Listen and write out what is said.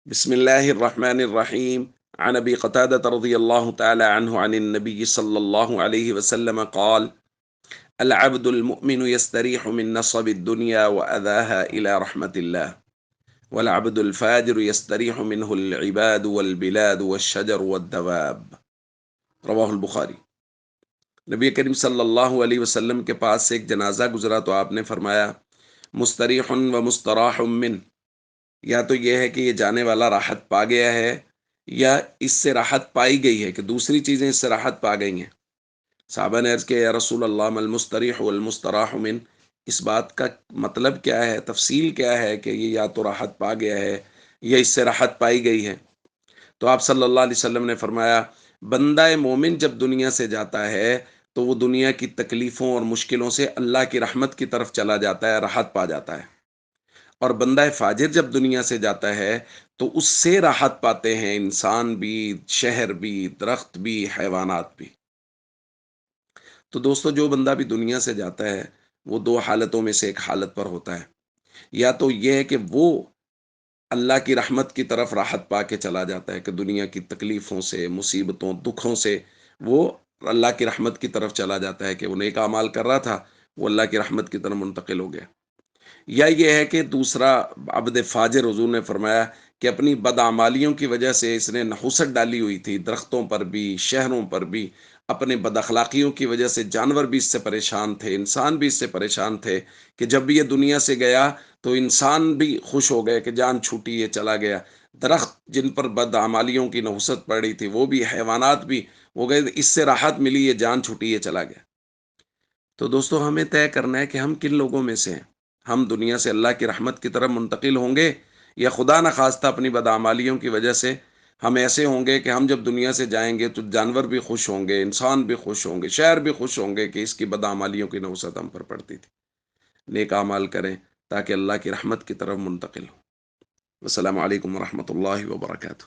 بسم الله الرحمن الرحيم. عن ابي قتاده رضي الله تعالى عنه عن النبي صلى الله عليه وسلم قال: العبد المؤمن يستريح من نصب الدنيا واذاها الى رحمه الله، والعبد الفاجر يستريح منه العباد والبلاد والشجر والدواب. رواہ البخاری۔ نبی کریم صلی اللہ علیہ وسلم کے پاس سے ایک جنازہ گزرا تو آپ نے فرمایا: مستریح و مستراح من، یا تو یہ ہے کہ یہ جانے والا راحت پا گیا ہے، یا اس سے راحت پائی گئی ہے کہ دوسری چیزیں اس سے راحت پا گئی ہیں۔ صحابہ نے عرض کیا: یا رسول اللہ ما المستریح والمستراح من، اس بات کا مطلب کیا ہے، تفصیل کیا ہے کہ یہ یا تو راحت پا گیا ہے یا اس سے راحت پائی گئی ہے؟ تو آپ صلی اللہ علیہ وسلم نے فرمایا: بندہ مومن جب دنیا سے جاتا ہے تو وہ دنیا کی تکلیفوں اور مشکلوں سے اللہ کی رحمت کی طرف چلا جاتا ہے، راحت پا جاتا ہے۔ اور بندہ فاجر جب دنیا سے جاتا ہے تو اس سے راحت پاتے ہیں انسان بھی، شہر بھی، درخت بھی، حیوانات بھی۔ تو دوستو، جو بندہ بھی دنیا سے جاتا ہے وہ دو حالتوں میں سے ایک حالت پر ہوتا ہے۔ یا تو یہ ہے کہ وہ اللہ کی رحمت کی طرف راحت پا کے چلا جاتا ہے کہ دنیا کی تکلیفوں سے، مصیبتوں، دکھوں سے وہ اللہ کی رحمت کی طرف چلا جاتا ہے کہ وہ نیک اعمال کر رہا تھا، وہ اللہ کی رحمت کی طرف منتقل ہو گیا۔ یا یہ ہے کہ دوسرا عبد فاجر، حضور نے فرمایا کہ اپنی بدعمالیوں کی وجہ سے اس نے نحوست ڈالی ہوئی تھی، درختوں پر بھی، شہروں پر بھی، اپنے بد اخلاقیوں کی وجہ سے جانور بھی اس سے پریشان تھے، انسان بھی اس سے پریشان تھے کہ جب بھی یہ دنیا سے گیا تو انسان بھی خوش ہو گئے کہ جان چھوٹی، یہ چلا گیا۔ درخت جن پر بد اعمالیوں کی نحوست پڑی تھی وہ بھی، حیوانات بھی، وہ گئے اس سے راحت ملی، یہ جان چھوٹی، یہ چلا گیا۔ تو دوستو، ہمیں طے کرنا ہے کہ ہم کن لوگوں میں سے ہیں۔ ہم دنیا سے اللہ کی رحمت کی طرف منتقل ہوں گے، یا خدا نخواستہ اپنی بدعمالیوں کی وجہ سے ہم ایسے ہوں گے کہ ہم جب دنیا سے جائیں گے تو جانور بھی خوش ہوں گے، انسان بھی خوش ہوں گے، شہر بھی خوش ہوں گے کہ اس کی بدعمالیوں کی نحوست ہم پر پڑتی تھی۔ نیک اعمال کریں تاکہ اللہ کی رحمت کی طرف منتقل ہوں۔ السلام علیکم ورحمۃ اللہ وبرکاتہ۔